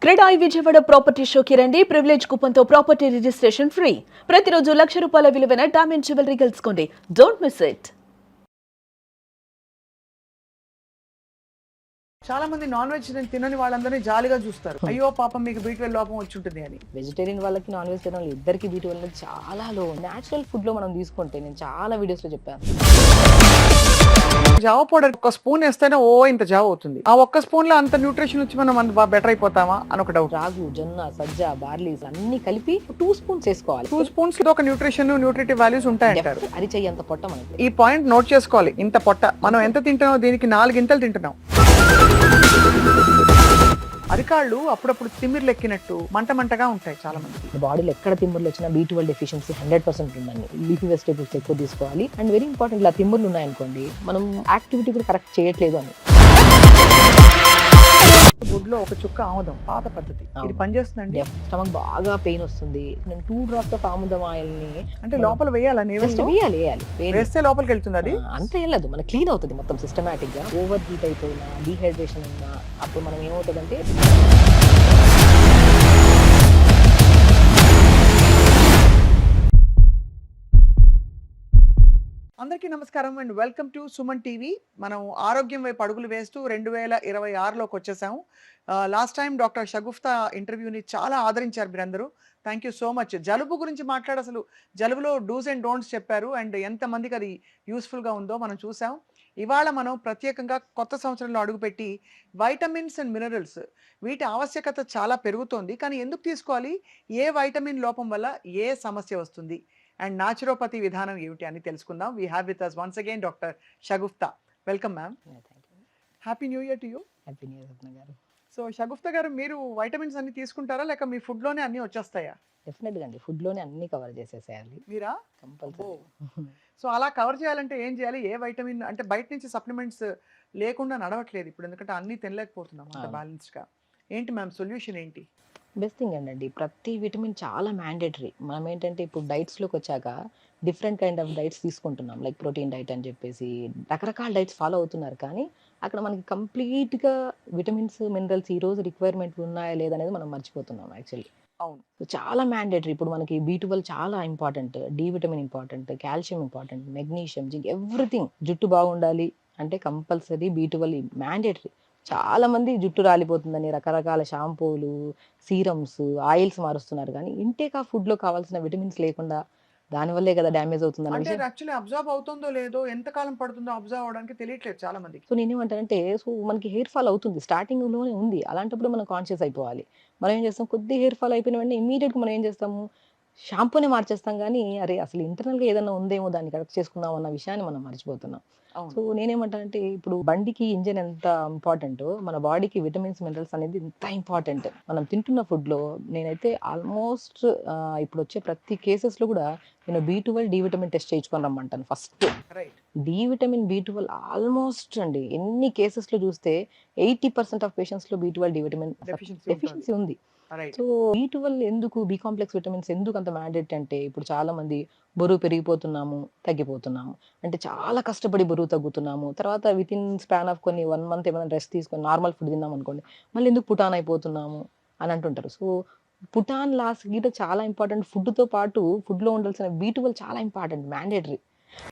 CREDAI Vijayawada property షోకి రండి. Privilege coupon తో ప్రాపర్టీ రిజిస్ట్రేషన్ ఫ్రీ. ప్రతిరోజు ₹1,00,000 విలువైన డైమండ్ జ్యువెలరీ గెలుచుకోండి. Don't miss it. చాలా మంది నాన్ వెజ్ తినని వాళ్ళందరినీ జాలిగా చూస్తారు. అయ్యో పాపం మీకు B12 లోపం వచ్చి ఉంటుంది అని. వెజిటేరియన్ వాళ్ళకి నాన్ వెజిటేరియన్ ఇద్దరికి B12 అనేది చాలా లో. నేచురల్ ఫుడ్ లో మనం తీసుకుంటే నేను చాలా వీడియోస్ లో చెప్పాను. జావ పౌడర్ ఒక స్పూన్ వేస్తేనే ఇంత జావ అవుతుంది. ఆ ఒక్క స్పూన్ లో అంత న్యూట్రిషన్ వచ్చి మనం బెటర్ అయిపోతామా అని ఒక డౌట్. రాగు, జొన్న, సజ్జ, బార్లీస్ అన్ని కలిపి 2 స్పూన్స్ వేసుకోవాలి. 2 స్పూన్స్ లో ఒక న్యూట్రిటివ్ వాల్యూస్ ఉంటాయంటారు. అరిచెయ్యి అంత పొట్ట మనకి. ఈ పాయింట్ నోట్ చేసుకోవాలి. ఇంత పొట్ట మనం ఎంత తింటున్నాం, దీనికి 4 గింతలు తింటున్నాం. అరికాళ్ళు అప్పుడప్పుడు తిమ్మిర్లు ఎక్కినట్టు మంటగా ఉంటాయి చాలా మంది బాడీలో. ఎక్కడ తిమ్ముర్లు వచ్చినా B12 డెఫిషియన్సీ 100% ఉందండి. లీఫీ వెజిటేబుల్స్ ఎక్కువ తీసుకోవాలి. అండ్ వెరీ ఇంపార్టెంట్, ఇలా తిమ్ముర్లు ఉన్నాయనుకోండి, మనం యాక్టివిటీ కూడా కరెక్ట్ చేయట్లేదు అని. గుడ్లో ఒక చుక్క ఆముదం, పాత పద్ధతి. ఇది పనిచేస్తుందండి. స్టమక్ బాగా పెయిన్ వస్తుంది. నేను 2 drops ఆఫ్ ఆముదం ఆయిల్ ని అంటే లోపల వేయాలని వేయాలి. వేస్తే లోపలికి వెళ్తుంది. అది అంత వెళ్ళదు, మనకి క్లీన్ అవుతుంది మొత్తం సిస్టమేటిక్ గా. ఓవర్ హీట్ అయిపోయినా, డీహైడ్రేషన్ ఉన్నా, అప్పుడు మనం ఏమవుతుందంటే అందరికీ నమస్కారం and welcome to Suman TV. మనం ఆరోగ్యం వైపు అడుగులు వేస్తూ 2026లోకి వచ్చేసాము. లాస్ట్ టైం డాక్టర్ షగుఫ్తా ఇంటర్వ్యూని చాలా ఆదరించారు మీరందరూ. Thank you so much. జలుబు గురించి అసలు జలుబులో డూస్ అండ్ డోంట్స్ చెప్పారు అండ్ ఎంతమందికి అది యూస్ఫుల్గా ఉందో మనం చూసాం. ఇవాళ మనం ప్రత్యేకంగా కొత్త సంవత్సరంలో అడుగుపెట్టి వైటమిన్స్ అండ్ మినరల్స్ వీటి ఆవశ్యకత చాలా పెరుగుతోంది. కానీ ఎందుకు తీసుకోవాలి, ఏ వైటమిన్ లోపం వల్ల ఏ సమస్య వస్తుంది అండ్ నాచురోపతి విధానం ఏమిటి అని తెలుసుకుందాం. We have with us once again doctor Shagufta. Welcome ma'am. Happy new year to you. Happy new year గారు. సో షగుఫ్తా గారు, మీరు వైటమిన్స్ అన్ని తీసుకుంటారా లేక మీ ఫుడ్లోనే అన్ని వచ్చేస్తాయా? డెఫినెట్గా అండి, ఫుడ్లోనే అన్ని కవర్ చేసేసేయాలి మీరా? కంపల్సరీ. సో అలా కవర్ చేయాలంటే ఏం చేయాలి? ఏ వైటమిన్ అంటే బయట నుంచి సప్లిమెంట్స్ లేకుండా నడవట్లేదు ఇప్పుడు, ఎందుకంటే అన్ని తినలేకపోతున్నాం అంత బ్యాలెన్స్డ్గా. ఏంటి మ్యామ్ సొల్యూషన్ ఏంటి? బెస్ట్ థింగ్ ఏంటండి, ప్రతి విటమిన్ చాలా మ్యాండేటరీ. మనం ఏంటంటే ఇప్పుడు డైట్స్లోకి వచ్చాక డిఫరెంట్ కైండ్ ఆఫ్ డైట్స్ తీసుకుంటున్నాం, లైక్ ప్రోటీన్ డైట్ అని చెప్పేసి రకరకాల డైట్స్ ఫాలో అవుతున్నారు. కానీ అక్కడ మనకి కంప్లీట్గా విటమిన్స్, మినరల్స్ ఈరోజు రిక్వైర్మెంట్ ఉన్నాయా లేదా అనేది మనం మర్చిపోతున్నాం యాక్చువల్లీ. అవును, చాలా మ్యాండేటరీ. ఇప్పుడు మనకి B12 చాలా important, D vitamin important, calcium important, magnesium, zinc, everything. జుట్టు బాగుండాలి అంటే కంపల్సరీ B12 మ్యాండేటరీ. చాలా మంది జుట్టు రాలిపోతుందని రకరకాల షాంపూలు, సీరమ్స్, ఆయిల్స్ మారుస్తున్నారు. కానీ ఇంటేక్ ఆ ఫుడ్లో కావాల్సిన విటమిన్స్ లేకుండా దానివల్లే కదా డ్యామేజ్ అవుతుందని అంటే విషయం. యాక్చువల్లీ అబ్జర్వ్ అవుతుందో లేదో, ఎంత కాలం పడుతుందో అబ్జర్వ్ అవడానికి తెలియట్లేదు చాలా మందికి. సో నేనేమంటానంటే, సో మనకి హెయిర్ ఫాల్ అవుతుంది, స్టార్టింగ్లోనే ఉంది. అలాంటప్పుడు మనం కాన్షియస్ అయిపోవాలి. మనం ఏం చేస్తాం, కొద్ది హెయిర్ ఫాల్ అయిపోయిన వెంటనే ఇమీడియట్గా మనం ఏం చేస్తాము, షాంపూనే మార్చేస్తాం. కానీ అరే అసలు ఇంటర్నల్గా ఏదైనా ఉందేమో దాన్ని కరెక్ట్ చేసుకుందాం అన్న విషయాన్ని మనం మర్చిపోతున్నాం. సో నేనేమంటానంటే, ఇప్పుడు బండికి ఇంజన్ ఎంత ఇంపార్టెంటో మన బాడీకి విటమిన్స్, మినరల్స్ అనేది ఎంత ఇంపార్టెంట్. మనం తింటున్న ఫుడ్లో నేనైతే ఆల్మోస్ట్ ఇప్పుడు వచ్చే ప్రతి కేసెస్లో కూడా నేను B12 డి విటమిన్ టెస్ట్ చేయించుకొని రమ్మంటాను first. D vitamin, B12 almost అండి ఎన్ని కేసెస్లో చూస్తే 80% ఆఫ్ పేషెంట్స్లో B12 డి విటమిన్ డెఫిషియన్సీ ఉంది. సో B12 ఎందుకు, బి కాంప్లెక్స్ విటమిన్స్ ఎందుకు అంత మ్యాండేట్ అంటే, ఇప్పుడు చాలా మంది బరువు పెరిగిపోతున్నాము, తగ్గిపోతున్నాము, అంటే చాలా కష్టపడి బరువు తగ్గుతున్నాము. తర్వాత విత్ ఇన్ స్పాన్ ఆఫ్ కొన్ని 1 month ఏమైనా రెస్ట్ తీసుకొని నార్మల్ ఫుడ్ తిన్నాం అనుకోండి, మళ్ళీ ఎందుకు పుటాన్ అయిపోతున్నాము అని అంటుంటారు. సో పుటాన్ లాస్ గీట చాలా ఇంపార్టెంట్. ఫుడ్తో పాటు ఫుడ్లో ఉండాల్సిన B12 చాలా ఇంపార్టెంట్, మ్యాండేటరీ.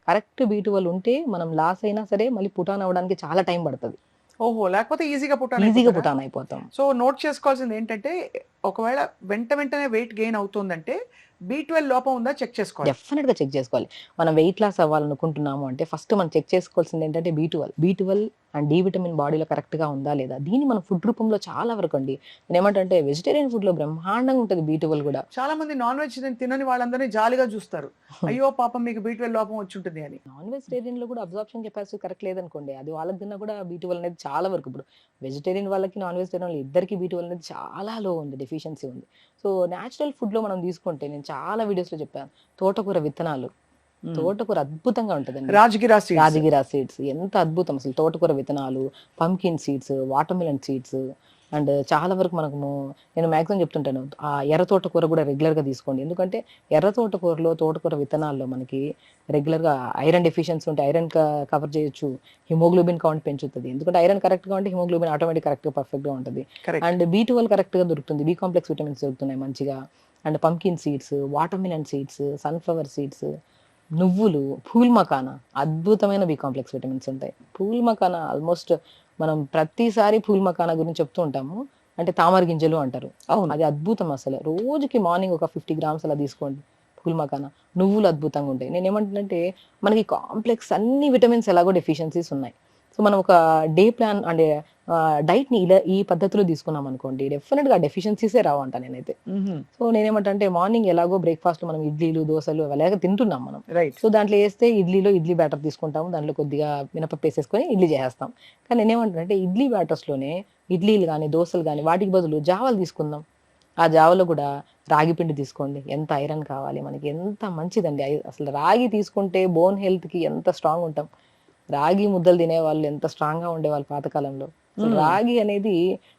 కరెక్ట్ B12 ఉంటే మనం లాస్ అయినా సరే మళ్ళీ పుటాన్ అవ్వడానికి చాలా టైం పడుతుంది. ఓహో, లేకపోతే ఈజీగా పుటాన్ అయిపోతాం. సో నోట్ చేసుకోవాల్సింది ఏంటంటే, ఒకవేళ వెంటనే వెయిట్ గెయిన్ అవుతుందంటే B12 లోపం ఉందా చెక్ చేసుకోవాలి. డెఫినెట్గా చెక్ చేసుకోవాలి. మనం వెయిట్ లాస్ అవ్వాలనుకుంటున్నాము అంటే ఫస్ట్ మనం చెక్ చేసుకోవాల్సింది ఏంటంటే B12 అండ్ డి విటమిన్ బాడీలో కరెక్ట్గా ఉందా లేదా. దీన్ని మన ఫుడ్ రూపంలో చాలా వరకు అండి, నేను ఏమంటే వెజిటేరియన్ ఫుడ్లో బ్రహ్మాండంగా ఉంటుంది B12 కూడా. చాలా మంది నాన్ వెజ్ తినని వాళ్ళందరినీ జాలిగా చూస్తారు. అయ్యో పాపం మీకు B12 లోపం వచ్చి ఉంటుంది అని. నాన్ వెజిటేరియన్లో కూడా అబ్జార్ప్షన్ కెపాసిటీ కరెక్ట్ లేదనుకోండి, అది వాళ్ళకి తిన్నా కూడా B12 అనేది చాలా వరకు. ఇప్పుడు వెజిటేరియన్ వాళ్ళకి, నాన్ వెజిటేరియన్ ఇద్దరికి B12 అనేది చాలా లో ఉంది, డెఫిషియన్సీ ఉంది. సో న్యాచురల్ ఫుడ్లో మనం తీసుకుంటే, నేను చాలా వీడియోస్లో చెప్పాను, తోటకూర విత్తనాలు. తోటకూర అద్భుతంగా ఉంటుందండి. రాజగిరా సీడ్స్ ఎంత అద్భుతం అసలు. తోటకూర విత్తనాలు, pumpkin seeds, watermelon seeds, and చాలా వరకు నేను మాక్సిమం చెప్తుంటాను ఆ ఎర్ర తోటకూర కూడా రెగ్యులర్గా తీసుకోండి. ఎందుకంటే ఎర్ర తోటకూరలో తోటకూర విత్తనాల్లో మనకి రెగ్యులర్గా ఐరన్ డెఫిషియన్సీ ఉంటే ఐరన్ కవర్ చేయొచ్చు, హిమోగ్లోబిన్ కౌంట్ పెంచుతుంది. ఎందుకంటే ఐరన్ కరెక్ట్గా ఉంటే హిమోగ్లోబిన్ ఆటోమేటిక్ కరెక్ట్గా పర్ఫెక్ట్గా ఉంటుంది. కరెక్ట్. అండ్ B12 కరెక్ట్గా దొరుకుతుంది, బి కాంప్లెక్స్ విటమిన్స్ దొరుకుతున్నాయి మంచిగా. And pumpkin seeds, watermelon seeds, sunflower seeds, నువ్వులు, పూల్ మకానా అద్భుతమైన బి కాంప్లెక్స్ విటమిన్స్ ఉంటాయి. పూల్ మకానా ఆల్మోస్ట్ మనం ప్రతిసారి పూల్ మకానా గురించి చెప్తూ ఉంటాము. అంటే తామర గింజలు అంటారు. అవును. అది అద్భుతం అసలు. రోజుకి మార్నింగ్ ఒక 50 గ్రామ్స్ అలా తీసుకోండి పూల్ మకానా. నువ్వులు అద్భుతంగా ఉంటాయి. నేను ఏమంటున్నానంటే మనకి కాంప్లెక్స్ అన్ని విటమిన్స్ ఎలాగో డెఫిషియన్సీస్ ఉన్నాయి. సో మనం ఒక డే ప్లాన్ అంటే డైట్ని ఇలా ఈ పద్ధతిలో తీసుకున్నాం అనుకోండి, డెఫినెట్గా డెఫిషియన్సీసే రావంట నేనైతే. సో నేనేమంటా అంటే మార్నింగ్ ఎలాగో బ్రేక్ఫాస్ట్ మనం ఇడ్లీలు దోశలు అలాగే తింటున్నాం మనం. రైట్. సో దాంట్లో వేస్తే ఇడ్లీలో ఇడ్లీ బ్యాటర్ తీసుకుంటాము, దాంట్లో కొద్దిగా మినపప్పు వేసేసుకొని ఇడ్లీ చేసేస్తాం. కానీ నేనేమంటానంటే ఇడ్లీ బ్యాటర్స్లోనే ఇడ్లీలు కానీ దోశలు కానీ వాటికి బదులు జావాలు తీసుకుందాం. ఆ జావలో కూడా రాగి పిండి తీసుకోండి. ఎంత ఐరన్ కావాలి మనకి, ఎంత మంచిదండి. అసలు రాగి తీసుకుంటే బోన్ హెల్త్కి ఎంత స్ట్రాంగ్ ఉంటాం. రాగి ముద్దలు తినేవాళ్ళు ఎంత స్ట్రాంగ్గా ఉండేవాళ్ళు పాతకాలంలో. అసలు రాగి అనేది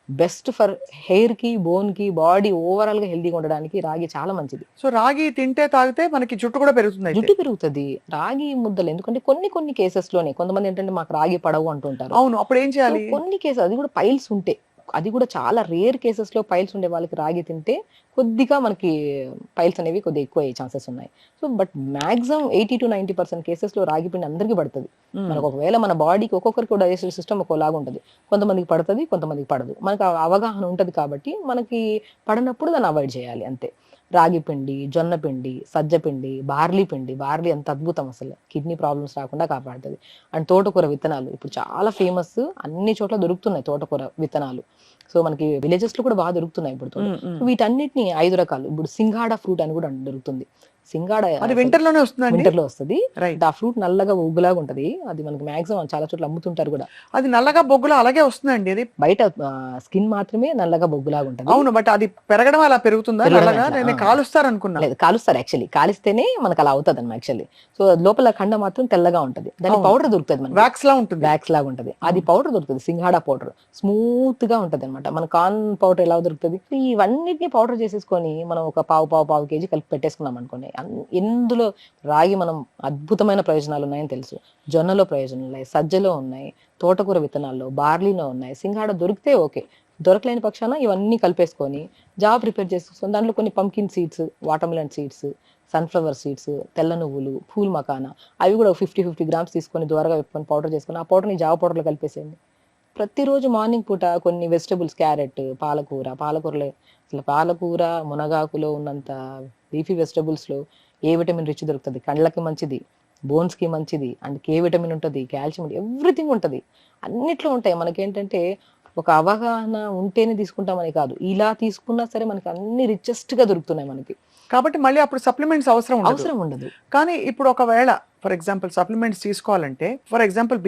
బెస్ట్ ఫర్ హెయిర్ కి, బోన్ కి, బాడీ ఓవరాల్ గా హెల్దీగా ఉండడానికి రాగి చాలా మంచిది. సో రాగి తింటే తాగితే మనకి జుట్టు కూడా పెరుగుతుంది అయితే. జుట్టు పెరుగుతుంది రాగి ముద్దలు. ఎందుకంటే కొన్ని కేసెస్ లోనే కొంతమంది ఏంటంటే మాకు రాగి పడవు అంటుంటారు. అవును, అప్పుడు ఏం చేయాలి? కొన్ని కేసెస్ అది కూడా పైల్స్ ఉంటే, అది కూడా చాలా రేర్ కేసెస్ లో పైల్స్ ఉండే వాళ్ళకి రాగి తింటే కొద్దిగా మనకి పైల్స్ అనేవి కొద్దిగా ఎక్కువ అయ్యే ఛాన్సెస్ ఉన్నాయి. So but maximum 80 to 90% cases లో రాగి పిండి అందరికీ పడుతుంది. మనకు ఒకవేళ మన బాడీకి ఒక్కొక్కరికి డైజెస్టివ్ సిస్టమ్ ఒక్కోలాగా ఉంటుంది. కొంతమందికి పడుతుంది, కొంతమందికి పడదు. మనకు అవగాహన ఉంటుంది కాబట్టి మనకి పడినప్పుడు దాన్ని అవాయిడ్ చేయాలి అంతే. రాగి పిండి, జొన్న పిండి, సజ్జ పిండి, బార్లీ పిండి. బార్లీ ఎంత అద్భుతం అసలు, కిడ్నీ ప్రాబ్లమ్స్ రాకుండా కాపాడుతుంది. అండ్ తోటకూర విత్తనాలు ఇప్పుడు చాలా ఫేమస్, అన్ని చోట్ల దొరుకుతున్నాయి తోటకూర విత్తనాలు. సో మనకి విలేజెస్ లో కూడా బాగా దొరుకుతున్నాయి ఇప్పుడు. వీటన్నిటిని 5 రకాలు. ఇప్పుడు సింగాడా ఫ్రూట్ అని కూడా దొరుకుతుంది. సింగాడా అది వింటర్ లోనే వస్తుందండి. వింటర్ లో వస్తుంది. రైట్. ఆ ఫ్రూట్ నల్లగా ఉగ్గులాగా ఉంటది. అది మనకి మాక్సిమం చాలా చోట్ల అమ్ముతుంటారు కూడా. అది నల్లగా బొగ్గులో అలాగే వస్తుందండి. అది బయట స్కిన్ మాత్రమే నల్లగా బొగ్గులాగా ఉంటది. అవును, బట్ అది పెరగడం అలా పెరుగుతుందా పెరగడం నల్లగా? అట్లా, నేను కాలుస్తారు అనుకున్నా. లేదు కాలుస్తారు యాక్చువల్లీ. కాలిస్తేనే మనకు అలా అవుతుంది అన్నమాట యాక్చువల్లీ. సో లోపల ఖండ మాత్రం తెల్లగా ఉంటది. దాని అవును. పౌడర్ దొరుకుతుంది మనకి, వ్యాక్స్ లా ఉంటుంది. వ్యాక్స్ లాగా ఉంటది. అది పౌడర్ దొరుకుతుంది, సింగాడా పౌడర్. స్మూత్ గా ఉంటది అనమాట. మన కార్న్ పౌడర్ ఎలా దొరుకుతుంది. ఇవన్నిటిని పౌడర్ చేసేసుకొని మనం ఒక పావు కేజీ కలిపి పెట్టేసుకున్నాం అనుకోండి. ఇందులో రాగి మనం అద్భుతమైన ప్రయోజనాలు ఉన్నాయని తెలుసు. జొన్నలో ప్రయోజనాలు ఉన్నాయి, సజ్జలో ఉన్నాయి, తోటకూర విత్తనాల్లో, బార్లీలో ఉన్నాయి. సింగాడా దొరికితే ఓకే, దొరకలేని పక్షాన ఇవన్నీ కలిపేసుకొని జావ ప్రిపేర్ చేసుకొని దాంట్లో కొన్ని pumpkin seeds, watermelon seeds, sunflower seeds, తెల్ల నువ్వులు, పూల్ మకానా అవి కూడా 50 గ్రామ్స్ తీసుకొని దూరగా పెట్టుకొని పౌడర్ చేసుకొని ఆ పౌడర్ని జావ పౌడర్లో కలిపేసేయండి. ప్రతిరోజు మార్నింగ్ పూట కొన్ని వెజిటబుల్స్, క్యారెట్, పాలకూరలో అసలు పాలకూర మునగాకులో ఉన్నంత లీఫీ వెజిటబుల్స్లో ఏ విటమిన్ రిచ్ దొరుకుతుంది. కళ్ళకి మంచిది, బోన్స్కి మంచిది, అండ్ కే విటమిన్ ఉంటుంది, కాల్షియం ఉంటుంది, ఎవ్రీథింగ్ ఉంటుంది. అన్నిట్లో ఉంటాయి. మనకేంటంటే ఒక అవగాహన ఉంటేనే తీసుకుంటామని కాదు, ఇలా తీసుకున్నా సరే మనకి అన్ని రిచెస్ట్ గా దొరుకుతున్నాయి మనకి. కాబట్టి మళ్ళీ అప్పుడు సప్లిమెంట్స్ అవసరం ఉండదు. కానీ ఇప్పుడు ఒకవేళ ఫర్ ఎగ్జాంపుల్ సప్లిమెంట్స్ తీసుకోవాలంటే, ఫర్ ఎగ్జాంపుల్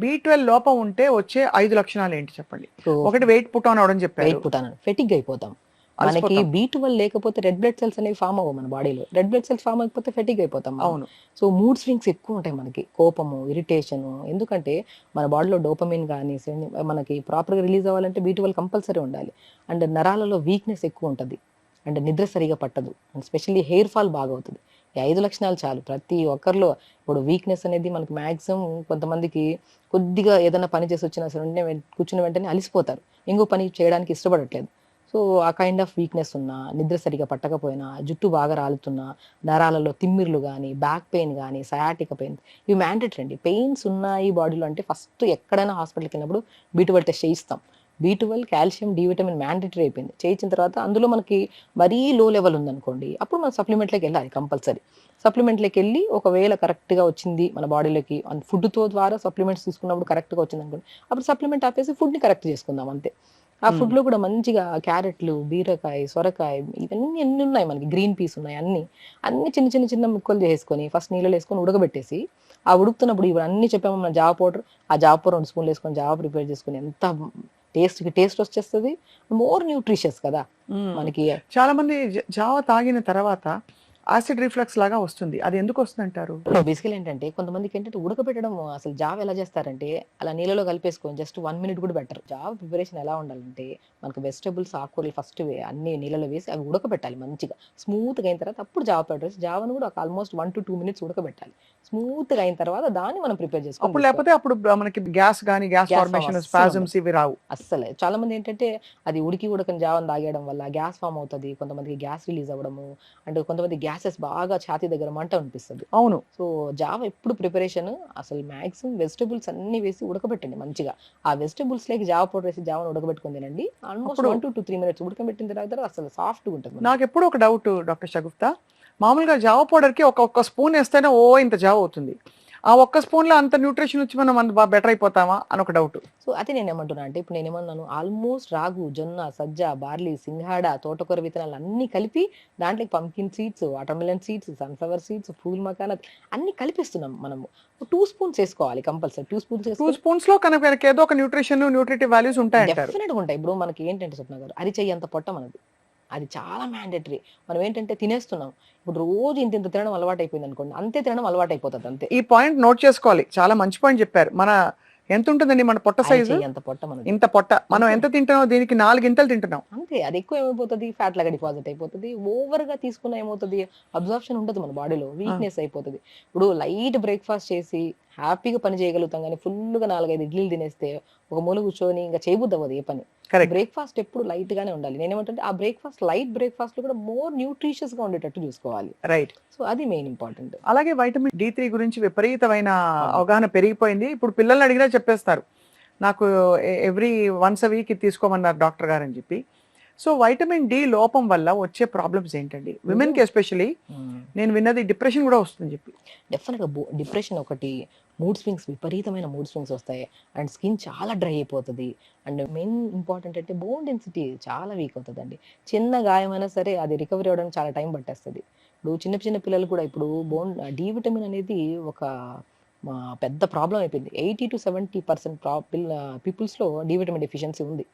B12 లోపం ఉంటే వచ్చే 5 లక్షణాలు ఏంటి చెప్పండి. ఒకటి వెయిట్ పుట్ ఆన్ అవడం చెప్పారు. ఫెటిగ్ అయిపోతాం. మనకి B12 లేకపోతే రెడ్ బ్లడ్ సెల్స్ అనేవి ఫామ్ అవ్వవు మన బాడీలో. రెడ్ బ్లడ్ సెల్స్ ఫామ్ అయిపోతే ఫెటిగ్ అయిపోతాం. అవును. సో మూడ్ స్వింగ్స్ ఎక్కువ ఉంటాయి మనకి, కోపము, ఇరిటేషన్. ఎందుకంటే మన బాడీలో డోపమిన్ కానీ మనకి ప్రాపర్గా రిలీజ్ అవ్వాలంటే B12 కంపల్సరీ ఉండాలి. అండ్ నరాలలో వీక్నెస్ ఎక్కువ ఉంటుంది, అండ్ నిద్ర సరిగా పట్టదు, అండ్ స్పెషల్లీ హెయిర్ ఫాల్ బాగా అవుతుంది. ఈ 5 లక్షణాలు చాలు ప్రతి ఒక్కరిలో. ఇప్పుడు వీక్నెస్ అనేది మనకి మ్యాక్సిమం కొంతమందికి కొద్దిగా ఏదైనా పని చేసి వచ్చినా సరే కూర్చున్న వెంటనే అలిసిపోతారు, ఇంకో పని చేయడానికి ఇష్టపడట్లేదు. సో ఆ కైండ్ ఆఫ్ వీక్నెస్ ఉన్నా, నిద్ర సరిగా పట్టకపోయినా, జుట్టు బాగా రాలుతున్నా, నరాలలో తిమ్మిర్లు కానీ, బ్యాక్ పెయిన్ కానీ, సయాటిక పెయిన్, ఇవి మ్యాండేటరీ అండి. పెయిన్స్ ఉన్నాయి బాడీలో అంటే ఫస్ట్ ఎక్కడైనా హాస్పిటల్కి వెళ్ళినప్పుడు B12 టెస్ట్ చేయిస్తాం. B12, calcium, D vitamin mandatory అయిపోయింది. చేయించిన తర్వాత అందులో మనకి మరీ లో లెవెల్ ఉందనుకోండి, అప్పుడు మనం సప్లిమెంట్లోకి వెళ్ళాలి కంపల్సరీ. సప్లిమెంట్లోకి వెళ్ళి ఒకవేళ కరెక్ట్గా వచ్చింది మన బాడీలోకి, ఫుడ్తో ద్వారా సప్లిమెంట్స్ తీసుకున్నప్పుడు కరెక్ట్గా వచ్చింది అనుకోండి, అప్పుడు సప్లిమెంట్ ఆపేసి ఫుడ్ని కరెక్ట్ చేసుకుందాం అంతే. ఆ ఫుడ్లో కూడా మంచిగా క్యారెట్లు, బీరకాయ, సొరకాయ, ఇవన్నీ అన్ని ఉన్నాయి మనకి, గ్రీన్ పీస్ ఉన్నాయి, అన్ని చిన్న చిన్న ముక్కలు చేసుకొని ఫస్ట్ నీళ్ళలో వేసుకొని ఉడకబెట్టేసి, ఆ ఉడుకుతున్నప్పుడు ఇవన్నీ చెప్పాము మన జావ పౌడర్, ఆ జావ పౌడర్ 2 స్పూన్లు వేసుకొని జావ ప్రిపేర్ చేసుకొని ఎంత టేస్ట్ వచ్చేస్తుంది. మోర్ న్యూట్రిషియస్ కదా మనకి. చాలా మంది జావ తాగిన తర్వాత యాసిడ్ రిఫ్లక్స్ లాగా వస్తుంది. అది ఎందుకు వస్తుందంటారు? బేసికల్ ఏంటంటే కొంతమందికి ఏంటంటే ఉడకబెట్టడం అసలు జావ ఎలా చేస్తారంటే అలా నీళ్ళలో కలిపేసుకొని జస్ట్ 1 మినిట్ కూడా బెటర్. జావ ప్రిపరేషన్ ఎలా ఉండాలంటే మనకు వెజిటబుల్స్, ఆకుకూరలు ఫస్ట్ అన్ని నీళ్ళలో వేసి అవి ఉడకబెట్టాలి మంచిగా. స్మూత్‌గా అయిన తర్వాత అప్పుడు జావ పౌడర్ వేసి జావను కూడా ఒక ఆల్మోస్ట్ 1-2 మినిట్స్ ఉడకబెట్టాలి. స్మూత్‌గా అయిన తర్వాత దాన్ని మనం ప్రిపేర్ చేసుకొని అప్పుడు తీసుకోవాలి. లేకపోతే అప్పుడు మనకి గ్యాస్ గ్యాస్ ఫామ్ ఫార్మేషన్, అస్సలు స్పాజమ్స్ ఇవి రావు. అస్సలే. చాలామంది ఏంటంటే అది ఉడకని జావని తాగేయడం వల్ల గ్యాస్ ఫార్మ్ అవుతది. కొంతమందికి గ్యాస్ రిలీజ్ అవ్వడము, అండ్ కొంతమంది గ్యాసెస్ బాగా ఛాతీ దగ్గర మంట అనిపిస్తది. అవును. సో, జావ ఎప్పుడు ప్రిపరేషన్ అసలు మాక్సిమం వెజిటబుల్స్ అన్నీ వేసి ఉడకబెట్టండి మంచిగా. ఆ వెజిటబుల్స్‌లోకి జావ పౌడర్ వేసి జావను ఉడకబెట్టుకొని తినండి. ఆల్మోస్ట్ అప్పుడు 1-3 మినిట్స్ ఉడకబెట్టిన తర్వాత అసలు సాఫ్ట్‌గా ఉంటది మనకి. నాకెప్పుడు ఒక డౌట్ డాక్టర్ షగుఫ్తా. మామూలుగా జావ పౌడర్‌కి ఒక్క స్పూన్ ఏస్తేనే ఇంత జావ అవుతుంది. ఆ ఒక్క స్పూన్‌లో అంత న్యూట్రిషన్ వచ్చి మనం అంత బెటర్ అయిపోతామా అని ఒక డౌట్. సో, అదే నేనేమంటున్నా అంటే ఇప్పుడు నేనేమన్నాను ఆల్మోస్ట్ రాగు, జొన్న, సజ్జ, బార్లీ, సింఘాడ, తోటకూర విత్తనాలు అన్నీ కలిపి దాంట్లోకి pumpkin seeds, watermelon seeds, sunflower seeds, phool makhana అన్నీ కలిపేస్తున్నాం మనము. 2 స్పూన్స్ ఏసుకోవాలి కంపల్సరీ. 2 స్పూన్స్ 2 ఏసుకొని స్పూన్స్‌లో కనుక ఏదో ఒక న్యూట్రిటివ్ వాల్యూస్ ఉంటాయంటారు. డెఫినిట్‌గా ఉంటాయి. ఇప్పుడు మనకి ఏంటంటే స్వప్న గారు అరిచెయ్యంత పొట్ట మనది. అది చాలా మ్యాండేటరీ. మనం ఏంటంటే తినేస్తున్నాం. ఇప్పుడు రోజు ఇంతింత తినడం అలవాటయిపోయిందనుకోండి. అంతే తినడం అలవాటయిపోతది అంతే. ఈ పాయింట్ నోట్ చేసుకోవాలి. చాలా మంచి పాయింట్ చెప్పారు. ఎంత ఉంటుందండి మన పొట్ట సైజు? అరిచెయ్యంత పొట్ట మనది. ఇంత పొట్ట. మనం అంతే. ఎంత తింటున్నాం? దీనికి 4 గింతలు తింటున్నాం. అంతే. అది ఎక్కువ ఏమైపోతది? ఫ్యాట్ లాగా డిపాజిట్ అయిపోతది. ఓవర్‌గా తీసుకున్న ఏమవుతది? అబ్జార్ప్షన్ ఉండదు మన బాడీలో. ఆ! వీక్‌నెస్ అయిపోతది. ఇప్పుడు లైట్ బ్రేక్‌ఫాస్ట్ చేసి హ్యాపీగా పని చేయగలుగుతాం గానీ, ఫుల్‌గా 4, 5 ఇడ్లీలు తినేస్తే ఒక మూల కూర్చొని ఇంక చేయబుద్దవ్వదు ఏ పని. కరెక్ట్. బ్రేక్‌ఫాస్ట్ ఎప్పుడు లైట్‌గానే ఉండాలి. నేనేమంటంటే ఆ లైట్ బ్రేక్‌ఫాస్ట్‌లో కూడా మోర్ న్యూట్రిషియస్‌గా ఉండేటట్టు చూసుకోవాలి. రైట్. సో, అది మెయిన్ ఇంపార్టెంట్. అలాగే వైటమిన్ డి3 గురించి విపరీతమైన అవును. అవగాహన పెరిగిపోయింది. ఇప్పుడు పిల్లల్ని అడిగినా చెప్పేస్తారు. నాకు ఎవ్రీ వన్స్ ఎ వీక్ ఇది తీసుకోమన్నారు డాక్టర్ గారు అని చెప్పి. సో వైటమిన్ డి లోపం వల్ల వచ్చే ప్రాబ్లమ్స్ ఏంటండి? విమెన్‌కి ఎస్పెషల్లీ హ్మ్. నేను విన్నది డిప్రెషన్ కూడా వస్తుందని చెప్పి. డెఫినెట్‌గా డిప్రెషన్ ఒకటి, మూడ్ స్వింగ్స్ విపరీతమైన మూడ్ స్వింగ్స్ వస్తాయి. అండ్ స్కిన్ చాలా డ్రై అయిపోతది. అండ్ మెయిన్ ఇంపార్టెంట్ అంటే బోన్ డెన్సిటీ చాలా వీక్ అవుతదండి. చిన్న గాయమైనా సరే అది రికవరీ అవ్వడానికి చాలా టైం పట్టేస్తది. ఇప్పుడు చిన్న చిన్న పిల్లలు కూడా ఇప్పుడు డి విటమిన్ అనేది ఒక పెద్ద ప్రాబ్లమ్ అయిపోయింది. 80-70% పీపుల్స్‌లో డి విటమిన్ డెఫిషియన్సీ ఉంది.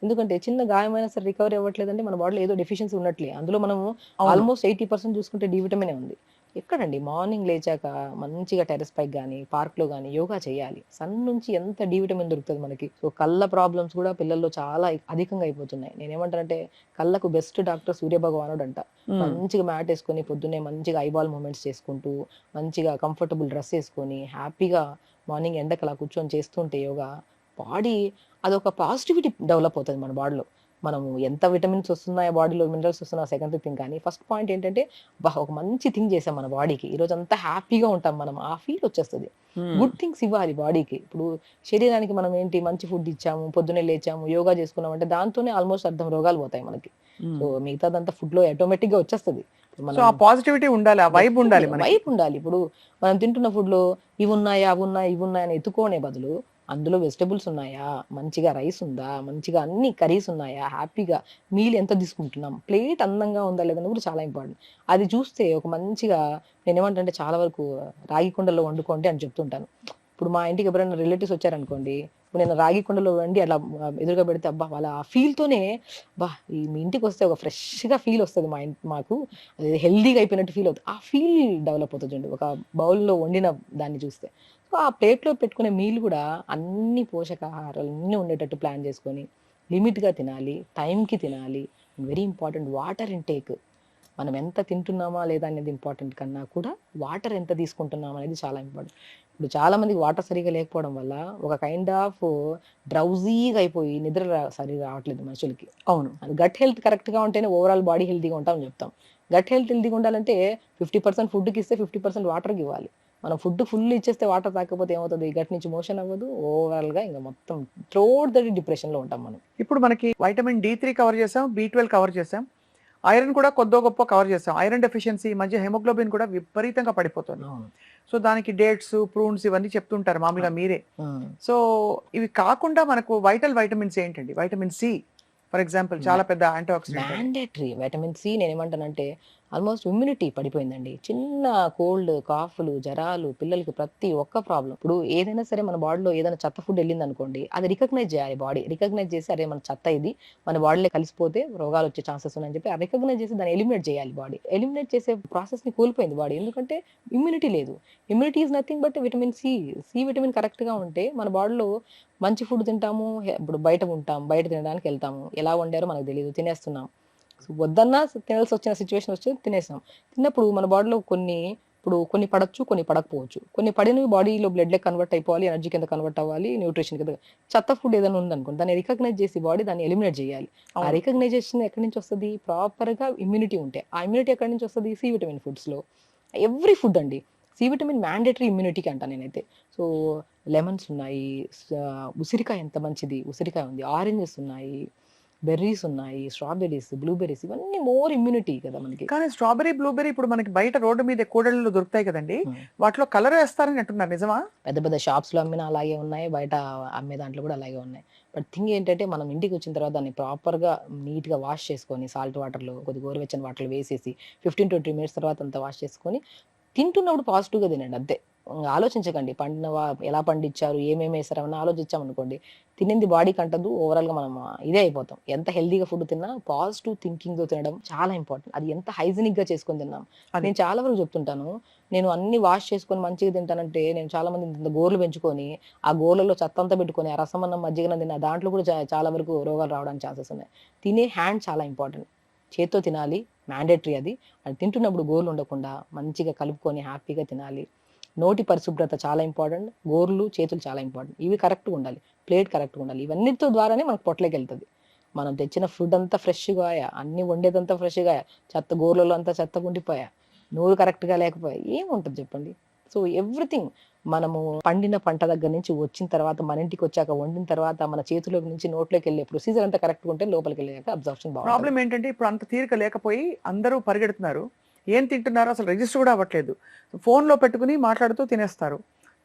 ఎందుకంటే చిన్న గాయమైనా సరే రికవరీ అవ్వట్లేదంటే మన బాడీలో ఏదో డెఫిషియన్సీ ఉన్నట్లే. అందులో మనము అవును. ఆల్మోస్ట్ 80% చూసుకుంటే డి విటమినే ఉంది. ఎక్కడండి మార్నింగ్ లేచాక మంచిగా టెర్రస్ పైకి గాని, పార్క్‌లో గాని యోగా చేయాలి. సన్ నుంచి ఎంత డి విటమిన్ దొరుకుతది మనకి. సో, కళ్ళ ప్రాబ్లమ్స్ కూడా పిల్లల్లో చాలా అధికంగా అయిపోతున్నాయి. నేనేమంటానంటే కళ్ళకు బెస్ట్ డాక్టర్ సూర్య భగవానుడంట. హ్మ్. మంచిగా మ్యాట్ ఏసుకొని పొద్దున్నే మంచిగా ఐబాల్ మూవ్‌మెంట్స్ చేసుకుంటూ, మంచిగా కంఫర్టబుల్ డ్రెస్ ఏసుకొని, హ్యాపీగా మార్నింగ్ ఎండకి అలా కూర్చొని చేస్తుంటే యోగా, బాడీ అదొక పాజిటివిటీ డెవలప్ అవుతది మన బాడీలో. మనము ఎంత విటమిన్స్ వస్తున్నాయో బాడీలో, మినరల్స్ వస్తున్నాయో సెకండరీ థింగ్ కానీ, ఫస్ట్ పాయింట్ ఏంటంటే ఒక మంచి థింగ్ చేసాం మన బాడీకి. ఈరోజంతా హ్యాపీగా ఉంటాం మనం. ఆ ఫీల్ వచ్చేస్తది. హ్మ్. గుడ్ థింగ్స్ ఇవ్వాలి బాడీకి. ఇప్పుడు శరీరానికి మనం ఏంటి మంచి ఫుడ్ ఇచ్చాము, పొద్దున్నే లేచాము, యోగా చేసుకున్నామంటే దాంతోనే ఆల్మోస్ట్ అర్ధం రోగాలు పోతాయి మనకి. సో, హ్మ్. మిగతాదంతా ఫుడ్‌లో ఆటోమేటిక్‌గా వచ్చేస్తది. సో మనం ఆ పాజిటివిటీ ఉండాలి. ఆ వైబ్ ఉండాలి మనకి. వైబ్ ఉండాలి. ఇప్పుడు మనం తింటున్న ఫుడ్‌లో ఇవున్నాయా, అవున్నాయా, ఇవున్నాయా అని ఎతుక్కోనే బదులు, అందులో వెజిటబుల్స్ ఉన్నాయా? మంచిగా రైస్ ఉందా? మంచిగా అన్ని కర్రీస్ ఉన్నాయా? హ్యాపీగా మీల్ ఎంత తీసుకుంటున్నాం? ప్లేట్ అందంగా ఉందా లేదని కూడా చాలా ఇంపార్టెంట్. అది చూస్తే ఒక మంచిగా నేనేమంటానంటే చాలా వరకు రాగి కుండలో వండుకోండి అని చెప్తుంటాను. ఇప్పుడు మా ఇంటికి ఎవరైనా రిలేటివ్స్ వచ్చారనుకోండి, ఇప్పుడు నేను రాగి కుండలో వండి అట్లా ఎదురుగా పెడితే అబ్బా! వాళ్ళ ఆ ఫీల్‌తోనే అబ్బా! మీ ఇంటికొస్తే ఒక ఫ్రెష్‌గా ఫీల్ వస్తది మాకు. అది హెల్తీగా అయిపోయినట్టు ఫీల్ అవుతది. ఆ ఫీల్ డెవలప్ అవుతది చూడండి. ఒక బౌల్‌లో వండిన దాన్ని చూస్తే. సో, ఆ ప్లేట్‌లో పెట్టుకునే మీల్ గూడా అన్ని పోషకాహారాలు అన్నీ ఉండేటట్టు ప్లాన్ చేసుకొని, లిమిట్‌గా తినాలి, టైంకి తినాలి. Very important water intake. మనం ఎంత తింటున్నామా లేదా అనేది ఇంపార్టెంట్ కన్నా కూడా వాటర్ ఎంత తీసుకుంటున్నాం అనేది చాలా ఇంపార్టెంట్. ఇప్పుడు చాలా మందికి వాటర్ సరిగ్గా లేకపోవడం వల్ల ఒక కైండ్ ఆఫ్ డ్రౌజీగా అయిపోయి నిద్ర సరిగ్గా రావట్లేదు మనుషులకి. అవును. అది గట్ హెల్త్ కరెక్ట్‌గా ఉంటేనే ఓవరాల్ బాడీ హెల్తీగా ఉంటామని చెప్తాం. గట్ హెల్త్ హెల్తీగా ఉండాలంటే 50% ఫుడ్‌కి ఇస్తే 50% వాటర్‌కి ఇవ్వాలి. మనం ఫుడ్ ఫుల్ ఇచ్చేస్తే వాటర్ తాగకపోతే ఏమవుతది? గట్ నుంచి మోషన్ అవ్వదు. ఓవరాల్‌గా ఇంక మొత్తం త్రూఅవుట్ ద డే డిప్రెషన్‌లో ఉంటాం మనం. ఇప్పుడు మనకి వైటమిన్ డి3 కవర్ చేసాం. బి12 కవర్ చేసాం. ఐరన్ కూడా కొద్దో గొప్పో కవర్ చేసాం. ఐరన్ డెఫిషియన్సీ ఈ మధ్య హిమోగ్లోబిన్ కూడా విపరీతంగా పడిపోతుంది. అవును. సో దానికి డేట్స్, ప్రూన్స్ ఇవన్నీ చెప్తుంటారు మామూలుగా మీరే. హ్మ్. సో ఇవి కాకుండా మనకు వైటమిన్స్ ఏంటండి? వైటమిన్ సి ఫర్ ఎగ్జాంపుల్ మ్యా చాలా పెద్ద యాంటీ ఆక్సిడెంట్ అది. మ్యాండేటరీ. వైటమిన్ సి నేనేమంటానంటే, ఆల్మోస్ట్ ఇమ్యూనిటీ పడిపోయిందండి. చిన్న కోల్డ్, కాఫ్‌లు, జరాలు పిల్లలకి ప్రతి ఒక్క ప్రాబ్లమ్. ఇప్పుడు ఏదైనా సరే మన బాడీలో ఏదైనా చెత్త ఫుడ్ ఎళ్ళిందనుకోండి, అది రికగ్నైజ్ చేయాలి బాడీ. రికగ్నైజ్ చేసి అరే! మన చెత్త ఇది. మన బాడీలో కలిసిపోతే రోగాలొచ్చే ఛాన్సెస్ ఉన్నాయని చెప్పి రికగ్నైజ్ చేసి దాన్ని ఎలిమినేట్ చేయాలి బాడీ. ఎలిమినేట్ చేసే ప్రాసెస్‌ని కోల్పోయింది బాడీ. ఎందుకంటే ఇమ్యూనిటీ లేదు. Immunity is nothing but vitamin C. C vitamin కరెక్ట్‌గా ఉంటే మన బాడీలో మంచి ఫుడ్ తింటాము. ఇప్పుడు బయట ఉంటాం. బయట తినడానికెళ్తాము. ఎలా వండారో మనకు తెలీదు. తినేస్తున్నాం. సో వద్దన్నా తినాల్సొచ్చిన సిట్యుయేషన్ వచ్చి తినేసాం. తిన్నప్పుడు మన బాడీలో కొన్ని పడొచ్చు, కొన్ని పడకపోవచ్చు. కొన్ని పడినవి బాడీలో బ్లడ్‌లోకి కన్వర్ట్ అయిపోవాలి, ఎనర్జీ కింద కన్వర్ట్ అవ్వాలి, న్యూట్రిషన్ కింద. చెత్త ఫుడ్ ఏదైనా ఉందనుకోండి, దాన్ని రికగ్నైజ్ చేసి బాడీ దాన్ని ఎలిమినేట్ చేయాలి. ఆ అవును. రికగ్నైజేషన్ ఎక్కడి నుంచి వస్తది? ప్రాపర్‌గా ఇమ్యూనిటీ ఉంటే. ఆ ఇమ్యూనిటీ ఎక్కడి నుంచి వస్తది? సి విటమిన్ ఫుడ్స్‌లో. ఎవ్రీ ఫుడ్ అండి. సి విటమిన్ మ్యాండేటరీ ఇమ్యూనిటీకి అంటా నేనైతే. సో లెమన్స్ ఉన్నాయి, ఉసిరికాయ ఎంత మంచిది. ఉసిరికాయ ఉంది. ఆరెంజెస్ ఉన్నాయి. బెర్రీస్ ఉన్నాయి, స్ట్రాబెర్రీస్, బ్లూబెర్రీస్ ఇవన్నీ మోర్ ఇమ్యూనిటీ కదా మనకి. కానీ స్ట్రాబెర్రీ, బ్లూబెర్రీ ఇప్పుడు మనకి బయట రోడ్డు మీద కూడళ్లలో దొరుకుతాయి కదండీ! హ్మ్. వాటిలో కలర్ ఏస్తారని అంటున్నారు నిజమా? పెద్ద పెద్ద షాప్స్‌లో అమ్మిన అలాగే ఉన్నాయి. బయట అమ్మే దాంట్లో కూడా అలాగే ఉన్నాయి. బట్ థింగ్ ఏంటంటే మనం ఇంటికొచ్చిన తర్వాత దాన్ని ప్రాపర్‌గా నీట్‌గా వాష్ చేసుకొని సాల్ట్ వాటర్‌లో కొద్దిగా గోరువెచ్చని వాటర్‌లో వేసేసి 15-20 మినిట్స్ తర్వాత అంతా వాష్ చేసుకొని తింటున్నప్పుడు పాజిటివ్‌గా తినండి అంతే. ఆలోచించకండి ఎలా పండించారు, ఏమేమి ఏసారని ఆలోచించామనుకోండి, తినింది బాడీకి అంటదు. ఓవరాల్‌గా మనం ఇదే అయిపోతాం. ఎంత హెల్తీగా ఫుడ్ తిన్నా పాజిటివ్ థింకింగ్‌తో తినడం చాలా ఇంపార్టెంట్. అది ఎంత హైజీనిక్‌గా చేసుకొని తిన్నాం. అది. నేను చాలా వరకు చెప్తుంటాను. నేను అన్నీ వాష్ చేసుకొని మంచిగా తింటానంటే, నేను చాలా మంది ఇంత గోర్లు పెంచుకొని, ఆ గోర్లలో చెత్తంతా పెట్టుకొని, ఆ రసమన్నం, మజ్జిగన్నం తిన్న దాంట్లో కూడా చాలా వరకు రోగాలు రావడానికి ఛాన్సెస్ ఉన్నాయి. తినే హ్యాండ్ చాలా ఇంపార్టెంట్. చేత్తో తినాలి. మ్యాండేటరీ అది. అది తింటున్నప్పుడు గోర్లు ఉండకుండా మంచిగా కలుపుకొని హ్యాపీగా తినాలి. నోటి పరిశుభ్రత చాలా ఇంపార్టెంట్. గోర్లు, చేతులు చాలా ఇంపార్టెంట్. ఇవి కరెక్ట్‌గా ఉండాలి. ప్లేట్ కరెక్ట్‌గా ఉండాలి. ఇవన్నిటితో ద్వారానే మనకు పొట్టలోకెళ్తది. మనం తెచ్చిన ఫుడ్ అంతా ఫ్రెష్‌గాయ, అన్నీ వండేదంతా ఫ్రెష్‌గాయ, గోర్లలో అంతా చెత్తగుండిపోయా, నూరు కరెక్ట్‌గా లేకపోయా, ఏముంటది చెప్పండి? సో, ఎవ్రీథింగ్ మనము పండిన పంట దగ్గర నుంచి వచ్చిన తర్వాత, మన ఇంటికొచ్చాక వండిన తర్వాత, మన చేతిలోకి నుంచి నోట్లోకెళ్ళే ప్రొసీజర్ అంతా కరెక్ట్‌గా ఉంటే లోపలికెళ్ళాక అబ్జార్ప్షన్ బావుంటది. ప్రాబ్లమ్ ఏంటంటే ఇప్పుడు అంత తీరిక లేకపోయి అందరూ పరిగెడుతున్నారు. ఏం తింటున్నారో అసలు రిజిస్టర్ కూడా అవ్వట్లేదు. ఫోన్‌లో పెట్టుకొని మాట్లాడుతూ తినేస్తారు.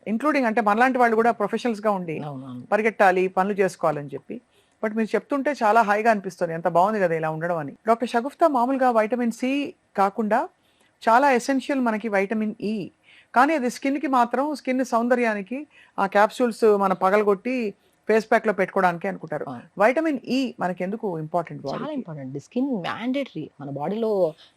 ఇంక్లూడింగ్ అంటే మనలాంటి వాళ్ళు కూడా ప్రొఫెషనల్స్‌గా ఉండి అవునవును. పరిగెట్టాలి, పనులు చేసుకోవాలని చెప్పి. బట్ మీరు చెప్తుంటే చాలా హాయిగా అనిపిస్తుంది. ఎంత బాగుంది కదా ఇలా ఉండడం అని. డాక్టర్ షగుఫ్తా మామూలుగా వైటమిన్ సి కాకుండా చాలా ఎసెన్షియల్ మనకి వైటమిన్ ఇ. కానీ అది స్కిన్‌కి మాత్రం స్కిన్ సౌందర్యానికి ఆ క్యాప్సూల్స్ మనం పగలగొట్టి ఫేస్ ప్యాక్‌లో పెట్టుకోవడానికే అనుకుంటారు. అవును. వైటమిన్ ఇ మనకెందుకు ఇంపార్టెంట్ చాలా బాడీకి? ఇంపార్టెంట్. Skin mandatory. మన బాడీలో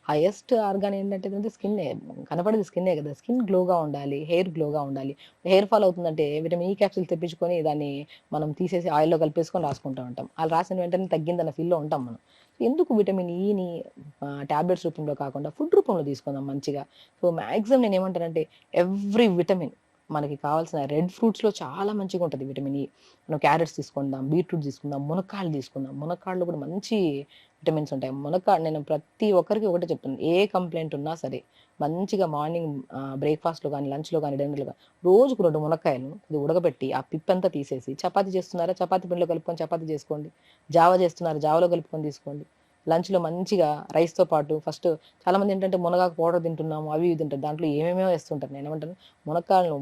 హైయెస్ట్ ఆర్గాన్ ఏంటంటే స్కిన్నే. కనపడేది స్కిన్నే కదా! స్కిన్ గ్లోగా ఉండాలి. హెయిర్ గ్లోగా ఉండాలి. హెయిర్ ఫాల్ అవుతుందంటే విటమిన్ ఈ క్యాప్సూల్ తెప్పించుకొని దాన్ని మనం తీసేసి ఆయిల్‌లో కలిపేసుకొని రాసుకుంటా ఉంటాం. అలా రాసిన వెంటనే తగ్గిందన్న ఫీల్‌లో ఉంటాం మనం. ఎందుకు విటమిన్ ఈని టాబ్లెట్స్ రూపంలో కాకుండా ఫుడ్ రూపంలో తీసుకుందాం మంచిగా. సో, మాక్సిమం నేనేమంటానంటే ఎవ్రీ విటమిన్ మనకి కావాల్సిన రెడ్ ఫ్రూట్స్‌లో చాలా మంచిగుంటది విటమిన్ ఈ. మనం క్యారెట్స్ తీసుకుందాం, బీట్రూట్ తీసుకుందాం, మునక్కాయలు తీసుకుందాం. మునక్కాడలో కూడా మంచి విటమిన్స్ ఉంటాయి. నేను ప్రతి ఒక్కరికి ఒకటే చెప్తున్నా. ఏ కంప్లెయింట్ ఉన్నా సరే, మంచిగా మార్నింగ్ బ్రేక్‌ఫాస్ట్‌లో గాని, లంచ్‌లో గాని, డిన్నర్‌లో గాని రోజుకు 2 మునక్కాయలు కొద్దిగా ఉడకబెట్టి, ఆ పిప్పంతా తీసేసి, చపాతీ చేస్తున్నారా? చపాతీ పిండిలో కలుపుకొని చపాతీ చేసుకోండి. జావ చేస్తున్నారా? జావలో కలుపుకొని తీసుకోండి. లంచ్‌లో మంచిగా రైస్‌తో పాటు ఫస్ట్ చాలామంది ఏంటంటే మునగాకు పౌడర్ తింటున్నాము, అవి ఇవి తింటారు. దాంట్లో ఏమేమో ఏస్తుంటారు. నేనేమంటాను మునక్కాయలను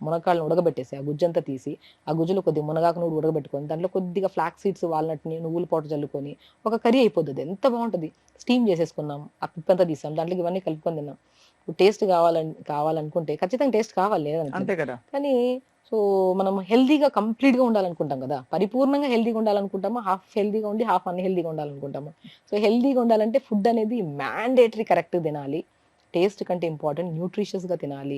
మునక్కాయలను ఉడకబెట్టేసి, ఆ గుజ్జంతా తీసి, ఆ గుజ్జులో కొద్దిగా మునగాకును కూడా ఉడకబెట్టుకొని, దాంట్లో కొద్దిగా ఫ్లాక్స్ సీడ్స్, వాల్‌నట్‌ని, నువ్వుల పౌడర్ చల్లుకొని, ఒక కర్రీ అయిపోతది. ఎంత బావుంటది. స్టీమ్ చేసేసుకున్నాం. ఆ పిప్పంతా తీసాం. దాంట్లోకి ఇవన్నీ కలుపుకొని తిన్నాం. టేస్ట్ కావాలనుకుంటే ఖచ్చితంగా టేస్ట్ కావాలి లేదనట్లేదు. అంతే కదా! కానీ సో, మనం హెల్తీగా కంప్లీట్‌గా ఉండాలనుకుంటాం గదా! పరిపూర్ణంగా హెల్తీగా ఉండాలనుకుంటామా? హాఫ్ హెల్తీగా ఉండి, హాఫ్ అన్‌హెల్తీగా ఉండాలనుకుంటామా? సో, హెల్తీగా ఉండాలంటే ఫుడ్ అనేది మ్యాండేటరీ కరెక్ట్‌గా తినాలి. టేస్ట్ కంటే ఇంపార్టెంట్ న్యూట్రిషియస్‌గా తినాలి.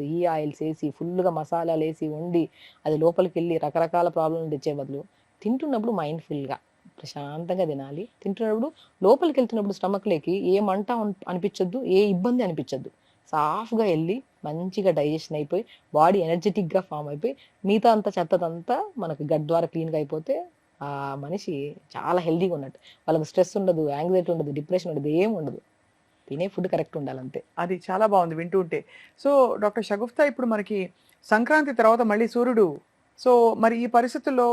ఈ ఆయిల్స్ ఏసి ఫుల్‌గా మసాలాలేసి వండి, అది లోపలికెళ్ళి రకరకాల ప్రాబ్లమ్‌లు తెచ్చే బదులు, తింటున్నప్పుడు మైండ్‌ఫుల్‌గా, ప్రశాంతంగా తినాలి. తింటున్నప్పుడు లోపలికెళ్తున్నప్పుడు స్టమక్‌లోకి ఏ మంట అనిపిచ్చొద్దు, ఏ ఇబ్బంది అనిపిచ్చొద్దు. సాఫ్ట్‌గా ఎళ్లి, మంచిగా డైజెషన్ అయిపోయి, బాడీ ఎనర్జిటిక్‌గా ఫార్మ్ అయిపోయి, మిగతా అంతా చెత్తదంతా మనకి గట్ ద్వారా క్లీన్‌గా అయిపోతే, ఆ మనిషి చాలా హెల్తీగా ఉన్నట్టు. వాళ్ళకి స్ట్రెస్ ఉండదు, యాంగ్జైటీ ఉండదు, డిప్రెషన్ ఉండదు, ఏముండదు. తినే ఫుడ్ కరెక్ట్ ఉండాలంతే. అది చాలా బాగుంది వింటూ ఉంటే. సో, డాక్టర్ షగుఫ్తా ఇప్పుడు మనకి సంక్రాంతి తర్వాత మళ్ళీ సూర్యుడు. సో, మరి ఈ పరిస్థితుల్లో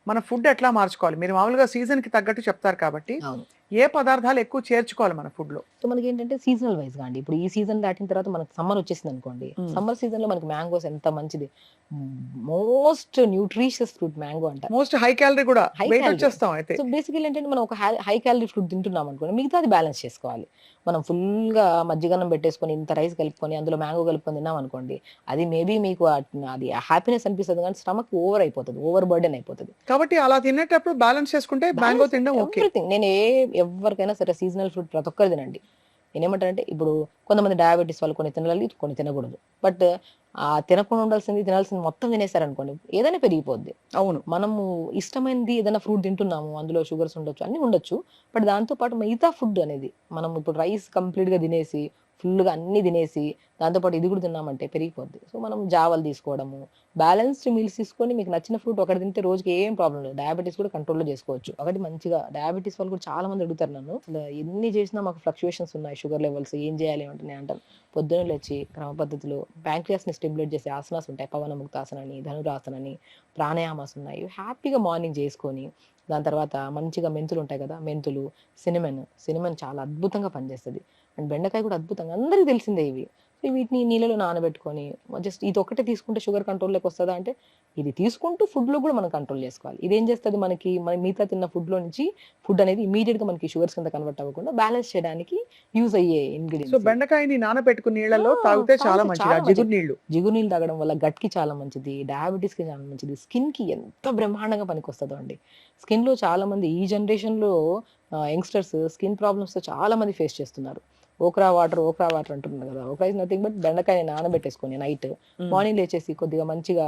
మన ఫుడ్ ఎట్లా మార్చుకోవాలి? మీరు మామూలుగా సీజన్‌కి తగ్గట్టు చెప్తారు కాబట్టి, అవును. ఏ పదార్థాలు ఎక్కువ చేర్చుకోవాలి మన ఫుడ్ లో? సో మనకి ఏంటంటే సీజనల్ వైజ్ గా అండి, ఇప్పుడు ఈ సీజన్ దాటిన తర్వాత మనకి సమ్మర్ వచ్చేసింది అనుకోండి, సమ్మర్ సీజన్ లో మనకి మ్యాంగోస్ ఎంత మంచిది, మోస్ట్ న్యూట్రిషియస్ ఫ్రూట్ మ్యాంగో అంట, మోస్ట్ హై క్యాలరీ కూడా, హై వెయిట్ క్యాలరీ. వచ్చేస్తాం అయితే. సో బేసికల్ ఏంటంటే మనం ఒక హై క్యాలరీ ఫుడ్ తింటున్నాం అనుకోండి, మిగతా అది బ్యాలెన్స్ చేసుకోవాలి. మనం ఫుల్ గా మజ్జిగన్నం పెట్టేసుకొని ఇంత రైస్ కలుపుకొని అందులో మ్యాంగో కలుపుకొని తిన్నాం అనుకోండి, అది మేబీ మీకు అది హ్యాపీనెస్ అనిపిస్తుంది కానీ స్టమక్ ఓవర్ అయిపోతుంది, ఓవర్ బర్డెన్ అయిపోతుంది. కాబట్టి అలా తినేటప్పుడు బ్యాలెన్స్ చేసుకుంటే మ్యాంగో తినడం ఓకే. ఎవ్రీథింగ్ నేను ఎవరికైనా సరే సీజనల్ ఫ్రూట్ ప్రతి ఒక్కరు తినండి. నేనేమంటానంటే ఇప్పుడు కొంతమంది డయాబెటీస్ వాళ్ళు కొన్ని తినాలి, కొన్ని తినకూడదు. బట్ ఆ తినకుండా తినాల్సింది మొత్తం తినేసారనుకోండి, ఏదైనా పెరిగిపోద్ది. అవును. మనము ఇష్టమైనది ఏదైనా ఫ్రూట్ తింటున్నాము, అందులో షుగర్స్ ఉండొచ్చు, అన్ని ఉండొచ్చు. బట్ దాంతో పాటు మిగతా ఫుడ్ అనేది మనం ఇప్పుడు రైస్ కంప్లీట్ గా తినేసి ఫుల్గా అన్ని తినేసి దాంతోపాటు ఇది కూడా తిన్నామంటే పెరిగిపోద్ది. సో మనం జావలు తీసుకోవడము, బ్యాలెన్స్డ్ మీల్స్ తీసుకొని మీకు నచ్చిన ఫ్రూట్ ఒకటి తింటే రోజుకి ఏం ప్రాబ్లం లేదు, డయాబెటీస్ కూడా కంట్రోల్లో చేసుకోవచ్చు. ఒకటి మంచిగా డయాబెటీస్ వాళ్ళు కూడా చాలా మంది అడుగుతారు నన్ను, అసలు ఎన్ని చేసినా మాకు ఫ్లక్చుయేషన్స్ ఉన్నాయి షుగర్ లెవెల్స్, ఏం చేయాలి అంటే నేను అంటాను, పొద్దున్న లేచి క్రమ పద్ధతిలో ప్యాంక్రియాస్ని స్టిమ్యులేట్ చేసే ఆసనాస్ ఉంటాయి, పవన ముక్తాసన అని, ధనురాసన అని, ప్రాణాయామాస్ ఉన్నాయి, హ్యాపీగా మార్నింగ్ చేసుకొని దాని తర్వాత మంచిగా మెంతులు ఉంటాయి కదా, మెంతులు, సినిమన్ చాలా అద్భుతంగా పనిచేస్తుంది. అండ్ బెండకాయ కూడా అద్భుతంగా, అందరికీ తెలిసిందే ఇవి. సో వీటిని నీళ్ళలో నానబెట్టుకొని జస్ట్ ఇది ఒకటే తీసుకుంటే షుగర్ కంట్రోల్లోకి వస్తుందా అంటే, ఇది తీసుకుంటూ ఫుడ్లో కూడా మనం కంట్రోల్ చేసుకోవాలి. ఇదేం చేస్తుంది మనకి, మన మిగతా తిన్న ఫుడ్లో నుంచి ఫుడ్ అనేది ఇమీడియట్గా మనకి షుగర్స్ కింద కన్వర్ట్ అవ్వకుండా బ్యాలెన్స్ చేయడానికి యూజ్ అయ్యే సో ఇంగ్రీడియంట్స్. బెండకాయని నానబెట్టుకుని నీళ్ళలో తాగితే చాలా మంచిది, ఆ జిగురు నీళ్లు. జిగురు నీళ్ళు తాగడం వల్ల గట్ కి చాలా మంచిది, డయాబెటీస్ కి చాలా మంచిది, స్కిన్ కి ఎంత బ్రహ్మాండంగా పనికొస్తుందో అండి. స్కిన్ లో చాలా మంది ఈ జనరేషన్ లో యంగ్స్టర్స్ స్కిన్ ప్రాబ్లమ్స్ తో చాలా మంది ఫేస్ చేస్తున్నారు. ఓక్రా వాటర్ అంటున్నారు కదా, ఓక్రా ఇస్ నథింగ్ బట్ బెండకాయ నానబెట్టేసుకొని నైట్ మార్నింగ్ లేచేసి కొద్దిగా మంచిగా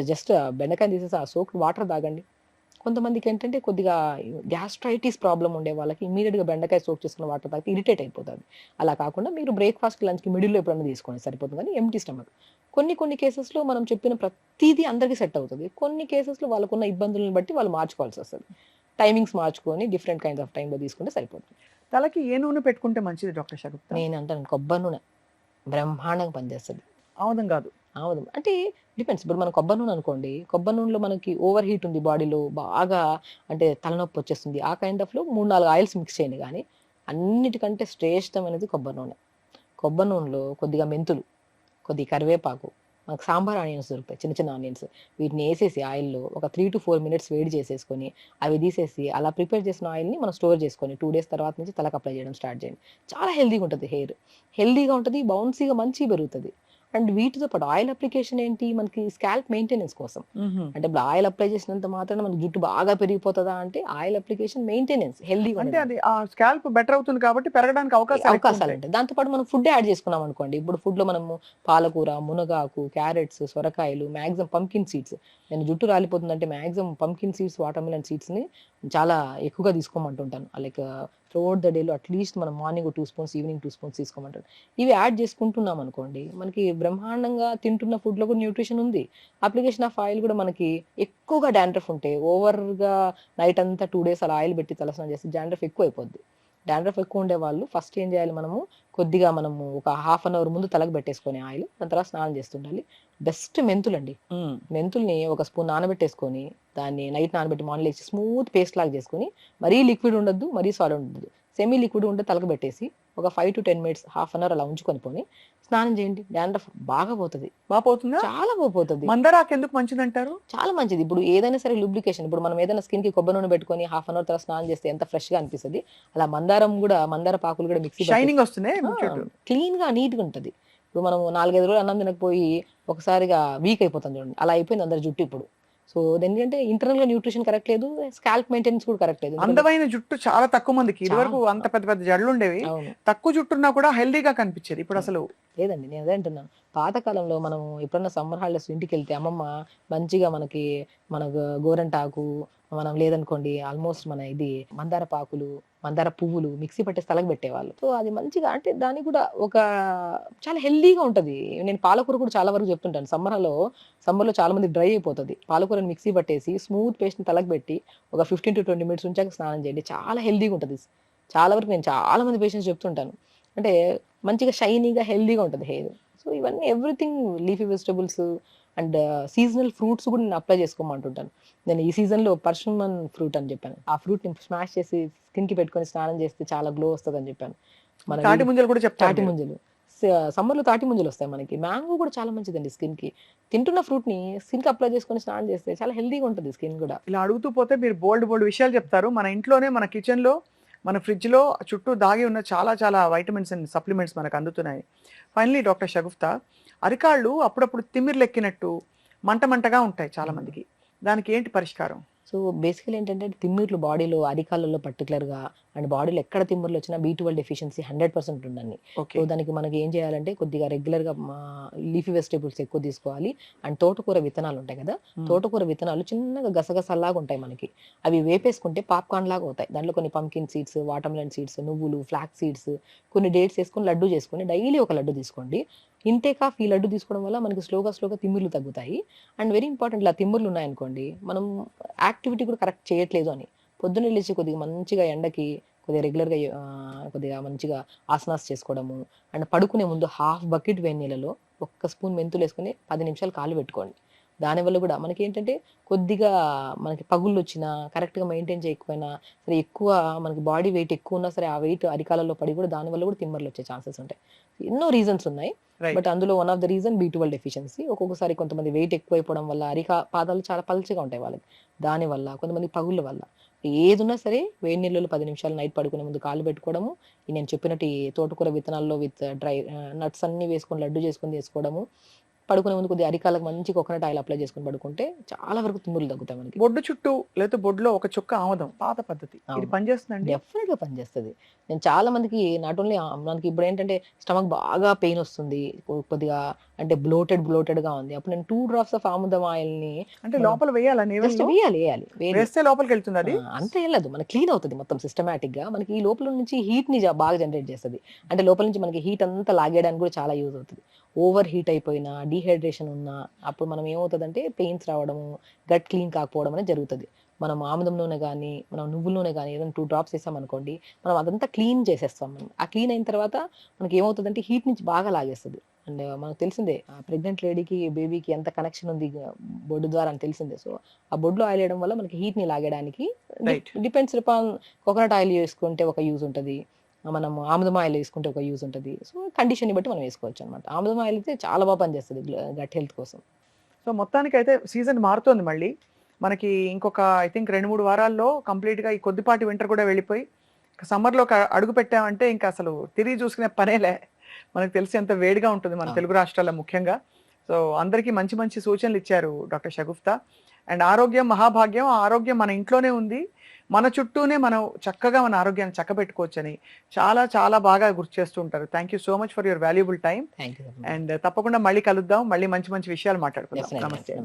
జస్ట్ బెండకాయ తీసేసి ఆ సోక్ వాటర్ తాగండి. కొంతమందికి ఏంటంటే కొద్దిగా గ్యాస్ట్రైటిస్ ప్రాబ్లం ఉండే వాళ్ళకి ఇమీడియట్గా బెండకాయ సోక్ చేసుకున్న వాటర్ తాగితే ఇరిటేట్ అయిపోతుంది. అలా కాకుండా మీరు బ్రేక్ఫాస్ట్ లంచ్కి మిడిల్లో ఎప్పుడైనా తీసుకోండి సరిపోతుంది, కానీ ఎంటీ స్టమక్. కొన్ని కేసెస్లో మనం చెప్పిన ప్రతిదీ అందరికీ సెట్ అవుతుంది, కొన్ని కేసెస్లో వాళ్ళకున్న ఇబ్బందులను బట్టి వాళ్ళు మార్చుకోవాల్సి వస్తుంది. టైమింగ్స్ మార్చుకొని డిఫరెంట్ కైండ్స్ ఆఫ్ టైంలో తీసుకుంటే సరిపోతుంది. తలకి ఏ నూనె పెట్టుకుంటే మంచిది డాక్టర్ షగుప్తా? నేను అంటాను కొబ్బరి నూనె బ్రహ్మాండంగా పనిచేస్తుంది. ఆముదం కాదు? ఆముదం అంటే డిపెండ్స్. ఇప్పుడు మనం కొబ్బరి నూనె అనుకోండి, కొబ్బరి నూనెలో మనకి ఓవర్ హీట్ ఉంది బాడీలో, బాగా అంటే తలనొప్పి వచ్చేస్తుంది, ఆ కైండ్ ఆఫ్లో 3-4 ఆయిల్స్ మిక్స్ చేయండి. కానీ అన్నిటికంటే శ్రేష్టమైనది కొబ్బరి నూనె. కొబ్బరి నూనెలో కొద్దిగా మెంతులు, కొద్దిగా కరివేపాకు, మనకు సాంబార్ ఆనియన్స్ దొరుకుతాయి, చిన్న చిన్న ఆనియన్స్, వీటిని వేసేసి ఆయిల్లో ఒక 3 to 4 minutes వేడి చేసేసుకొని అవి తీసేసి అలా ప్రిపేర్ చేసిన ఆయిల్ని మనం స్టోర్ చేసుకొని 2 days తర్వాత నుంచి తలకు అప్లై చేయడం స్టార్ట్ చేయండి. చాలా హెల్దీగా ఉంటుంది, హెయిర్ హెల్దీగా ఉంటుంది, బౌన్సీగా మంచిగా పెరుగుతుంది. అండ్ వీటితో పాటు ఆయిల్ అప్లికేషన్ ఏంటి, మనకి స్కాల్ప్ మెయింటెనెన్స్ కోసం. అంటే ఇప్పుడు ఆయిల్ అప్లై చేసినంత మాత్రాన మనకి జుట్టు బాగా పెరిగిపోతుందా అంటే, ఆయిల్ అప్లికేషన్ మెయింటెనెన్స్ హెల్దీగా అంటే అది ఆ స్కాల్ప్ బెటర్ అవుతుంది కాబట్టి పెరగడానికి అవకాశాలు ఉంటాయి. దాంతో పాటు మనం ఫుడ్ యాడ్ చేసుకున్నాం అనుకోండి, ఇప్పుడు ఫుడ్ లో మనము పాలకూర, మునగాకు, క్యారెట్స్, సొరకాయలు, మాక్సిమం పంకిన్ సీడ్స్. నేను జుట్టు రాలిపోతుందంటే maximum pumpkin seeds, watermelon seeds ని చాలా ఎక్కువగా తీసుకోమంటుంటాను. లైక్ త్రూఅవుట్ ద డేలో అట్లీస్ట్ మనం మార్నింగ్ 2 spoons, ఈవినింగ్ 2 spoons తీసుకోమంటాను. ఇవి యాడ్ చేసుకుంటున్నాం అనుకోండి, మనకి బ్రహ్మాండంగా తింటున్న ఫుడ్ లో కూడా న్యూట్రిషన్ ఉంది. అప్లికేషన్ ఆఫ్ ఆయిల్ కూడా మనకి ఎక్కువగా డాండ్రఫ్ ఉంటే ఓవర్గా నైట్ అంతా 2 days అలా ఆయిల్ పెట్టి తలస్నానం చేస్తే డాండ్రఫ్ ఎక్కువ అయిపోద్ది. డాండ్రఫ్ ఎక్కువ ఉండే వాళ్ళు ఫస్ట్ ఏం చేయాలి, మనము ఒక 1/2 hour ముందు తలకు పెట్టేసుకొని ఆయిల్, దాని తర్వాత స్నానం చేస్తుండాలి. బెస్ట్ మెంతులండి. మెంతుల్ని ఒక స్పూన్ నానబెట్టేసుకొని దాన్ని నైట్ నానబెట్టి మార్నింగ్ లేచి స్మూత్ పేస్ట్ లాగా చేసుకొని, మరీ లిక్విడ్ ఉండద్దు, మరీ సాలిడ్ ఉండద్దు, సెమీ లిక్విడ్ ఉంటే తలకు పెట్టేసి ఒక 5 to 10 minutes, 1/2 hour అలా ఉంచుకొని పోని స్నానం చేయండి. డాండ్రఫ్ బాగా పోతుంది, బాగా పోతుందా? చాలా పోతుంది. మందారాకు ఎందుకు మంచిది అంటారు? చాలా మంచిది. ఇప్పుడు ఏదైనా సరే లూబ్రికేషన్, ఇప్పుడు మనం ఏదైనా స్కిన్ కి కొబ్బరి నూనె పెట్టుకొని 1/2 hour తర్వాత స్నానం చేస్తే ఎంత ఫ్రెష్ గా అనిపిస్తుంది, అలా మందార పాకులు కూడా మిక్సీ షైనింగ్ వస్తుంది, క్లీన్ గా నీట్ గా ఉంటది. ఇప్పుడు మనం 4-5 రోజులు అన్నం తినకపోయి ఒకసారిగా వీక్ అయిపోతుంది చూడండి, అలా అయిపోయింది అందరి జుట్టు ఇప్పుడు. సో ఎందుకంటే ఇంటర్నల్ గా న్యూట్రిషన్ కరెక్ట్ లేదు, స్కాల్ప్ మెయింటెనెన్స్ కూడా కరెక్ట్ లేదు. అందమైన జుట్టు చాలా తక్కువ మందికి, ఇదివరకు అంత పెద్ద పెద్ద జడలు ఉండేవి, తక్కువ జుట్టున్నా కూడా హెల్దీగా కనిపించేది, ఇప్పుడు అసలు లేదండి. నేను అదే అంటున్నాను, పాతకాలంలో మనం ఎప్పుడన్నా సమ్మర్ హాలిడేస్ ఇంటికి వెళ్తే అమ్మమ్మ మంచిగా మన గోరంటాకు, మనం లేదనుకోండి ఆల్మోస్ట్ మన ఇది మందార పాకులు, మందార పువ్వులు మిక్సీ పట్టేసి తలకు పెట్టేవాళ్ళు. సో అది మంచిగా, అంటే దానికి కూడా ఒక చాలా హెల్దీగా ఉంటది. నేను పాలకూర కూడా చాలా వరకు చెప్తుంటాను, సమ్మర్లో చాలా మంది డ్రై అయిపోతుంది, పాలకూరని మిక్సీ పట్టేసి స్మూత్ పేస్ట్ ని తలకు పెట్టి ఒక 15 to 20 minutes ఉంచాక స్నానం చేయండి, చాలా హెల్దీగా ఉంటుంది. చాలా వరకు నేను చాలా మంది పేషెంట్స్ చెప్తుంటాను, అంటే మంచిగా షైనీగా హెల్దీగా ఉంటుంది హెయిర్. సో ఇవన్నీ everything leafy vegetables, and seasonal fruits కూడా నేను అప్లై చేసుకోమంటుంటాను. నేను ఈ సీజన్లో పర్షమన్ ఫ్రూట్ అని చెప్పాను, ఆ ఫ్రూట్ని స్మాష్ చేసి స్కిన్కి పెట్టుకొని స్నానం చేస్తే చాలా గ్లో వస్తుంది అని చెప్పాను. మన తాటి ముంజలు కూడా చెప్తారు తాటి మీరు. ముంజలు సమ్మర్లో తాటి ముంజలు వస్తాయి మనకి. మ్యాంగో కూడా చాలా మంచిదండి స్కిన్కి. తింటున్న ఫ్రూట్ని స్కిన్కి అప్లై చేసుకొని స్నానం చేస్తే చాలా హెల్తీగా ఉంటుంది స్కిన్ కూడా. ఇలా అడుగుతూ పోతే మీరు బోల్డ్ విషయాలు చెప్తారు. మన ఇంట్లోనే, మన కిచెన్లో, మన ఫ్రిడ్జ్లో చుట్టూ దాగి ఉన్న చాలా చాలా వైటమిన్స్ అండ్ సప్లిమెంట్స్ మనకు అందుతున్నాయి. ఫైనలీ డాక్టర్ షగుఫ్తా, అరికాళ్ళు అప్పుడప్పుడు తిమ్మిర్లెక్కినట్టు మంట మంటగా ఉంటాయి చాలా మందికి. దానికి ఏంటి పరిష్కారం? సో బేసికలీ ఏంటంటే తిమ్మిర్లు బాడీలో, అరికాళ్ళలో పర్టికులర్గా అండ్ బాడీలో ఎక్కడ తిమ్మిర్లు వచ్చినా B12 డెఫిషియన్సీ 100% ఉండండి. ఓకే. సో దానికి మనకి ఏం చేయాలంటే కొద్దిగా రెగ్యులర్గా లీఫీ వెజిటేబుల్స్ ఎక్కువ తీసుకోవాలి. అండ్ తోటకూర విత్తనాలు ఉంటాయి కదా, తోటకూర విత్తనాలు చిన్నగా గసగసలాగా ఉంటాయి మనకి. అవి వేపేసుకుంటే పాప్కార్న్ లాగా అవుతాయి. దాంట్లో కొన్ని పంకిన్ సీడ్స్, వాటర్మెలన్ సీడ్స్, నువ్వులు, ఫ్లాక్స్ సీడ్స్, కొన్ని డేట్స్ వేసుకొని లడ్డు చేసుకొని డైలీ ఒక లడ్డు తీసుకోండి. ఇంటేక్ ఆఫ్ ఈ లడ్డు తీసుకోవడం వల్ల మనకి స్లోగా తిమ్మిర్లు తగ్గుతాయి. అండ్ వెరీ ఇంపార్టెంట్, ఇలా తిమ్మిర్లు ఉన్నాయనుకోండి, మనం యాక్టివిటీ కూడా కరెక్ట్ చేయట్లేదు అని పొద్దున్న లేచి కొద్దిగా మంచిగా ఎండకి కొద్దిగా రెగ్యులర్గా కొద్దిగా మంచిగా ఆసనాస్ చేసుకోవడము. అండ్ పడుకునే ముందు హాఫ్ బకెట్ వేడి నీళ్ళలో 1 స్పూన్ మెంతులు వేసుకొని 10 నిమిషాలు కాలు పెట్టుకోండి. దానివల్ల కూడా మనకి ఏంటంటే కొద్దిగా మనకి పగుళ్ళు వచ్చినా, కరెక్ట్గా మెయింటైన్ చేయకపోయినా సరే, ఎక్కువ మనకి బాడీ వెయిట్ ఎక్కువ ఉన్నా సరే, ఆ వెయిట్ అరికాలలో పడి కూడా దానివల్ల కూడా తిమ్మర్లు వచ్చే ఛాన్సెస్ ఉంటాయి. ఎన్నో రీజన్స్ ఉన్నాయి, బట్ అందులో one of the reason B12 deficiency. ఒక్కొక్కసారి కొంతమంది వెయిట్ ఎక్కువైపోవడం వల్ల పాదాలు చాలా పల్చగా ఉంటాయి వాళ్ళకి, దానివల్ల కొంతమంది పగుళ్ళ వల్ల. ఏదున్నా సరే వేడి నీళ్ళలో 10 నిమిషాలు నైట్ పడుకునే ముందు కాలు పెట్టుకోవడము, నేను చెప్పినట్టు ఈ తోటకూర విత్తనాల్లో విత్ డ్రై నట్స్ అన్ని వేసుకొని లడ్డు చేసుకొని తీసుకోవడము, పడుకునే ముందు కొద్దిగా అరికాలకు మంచి కోకోనట్ ఆయిల్ అప్లై చేసుకొని పడుకుంటే చాలా వరకు తుమ్ములు తగ్గుతాయి మనకి. బొడ్డు చుట్టూ లేదా బొడ్లో ఒక చుక్క ఆమదం పాత పద్ధతి, ఇది పనిచేస్తుందండి? డెఫినెట్ గా పనిచేస్తుంది. నేను చాలా మందికి నాట్ ఓన్లీ మనకి ఇప్పుడు ఏంటంటే స్టమక్ బాగా పెయిన్ వస్తుంది, కొద్దిగా అంటే బ్లోటెడ్ గా ఉంది, అప్పుడు నేను 2 drops ఆఫ్ ఆముదం ఆయిల్ ని అంటే లోపల వేయాలని జస్ట్ వేయాలి. వేస్తే లోపలికి వెళ్తుంది అది? అంతే వెళ్ళదు, మనకి క్లీన్ అవుతుంది మొత్తం సిస్టమేటిక్ గా. మనకి ఈ లోపల నుంచి హీట్ ని బాగా జనరేట్ చేస్తుంది. అంటే లోపల నుంచి మనకి హీట్ అంతా లాగేయడానికి కూడా చాలా యూజ్ అవుతుంది. ఓవర్ హీట్ అయిపోయినా, డీహైడ్రేషన్ ఉన్నా అప్పుడు మనం ఏమవుతుందంటే పెయిన్స్ రావడము, గట్ క్లీన్ కాకపోవడం అనేది జరుగుతుంది. మనం ఆముదం నూనె కానీ, మనం నువ్వుల నూనె కానీ ఏదైనా 2 drops వేసామనుకోండి, మనం అదంతా క్లీన్ చేసేస్తాం. మనం ఆ క్లీన్ అయిన తర్వాత మనకి ఏమవుతుందంటే హీట్ నుంచి బాగా లాగేస్తుంది. అండ్ మనకు తెలిసిందే ప్రెగ్నెంట్ లేడీకి, బేబీకి ఎంత కనెక్షన్ ఉంది బొడ్డు ద్వారా అని తెలిసిందే. సో ఆ బొడ్లో ఆయిల్ వేయడం వల్ల మనకి హీట్ ని లాగడానికి డిపెండ్స్ అపాన్. కోకోనట్ ఆయిల్ వేసుకుంటే ఒక యూజ్ ఉంటుంది, మనం ఆముదం ఆయిల్ వేసుకుంటే ఒక యూజ్ ఉంటుంది. సో కండిషన్ బట్టి మనం వేసుకోవచ్చు అనమాట. ఆముదం ఆయిల్ అయితే చాలా బాగా పనిచేస్తుంది గట్ హెల్త్ కోసం. సో మొత్తానికి అయితే సీజన్ మారుతోంది మళ్ళీ మనకి. ఇంకొక ఐ థింక్ 2-3 వారాల్లో కంప్లీట్గా ఈ కొద్దిపాటి వింటర్ కూడా వెళ్ళిపోయి సమ్మర్లో అడుగు పెట్టామంటే ఇంకా అసలు తిరిగి చూసుకునే పనేలే. మనకు తెలిసి ఎంత వేడిగా ఉంటుంది మన తెలుగు రాష్ట్రాల్లో ముఖ్యంగా. సో అందరికీ మంచి మంచి సూచనలు ఇచ్చారు డాక్టర్ షగుఫ్తా. అండ్ ఆరోగ్యం మహాభాగ్యం, ఆ ఆరోగ్యం మన ఇంట్లోనే ఉంది, మన చుట్టూనే మనం చక్కగా మన ఆరోగ్యాన్ని చక్కబెట్టుకోవచ్చని చాలా చాలా బాగా గుర్తు చేస్తూ ఉంటారు. Thank you so much for your valuable time. And తప్పకుండా మళ్ళీ కలుద్దాం, మళ్ళీ మంచి మంచి విషయాలు మాట్లాడుకుందాం. నమస్తే.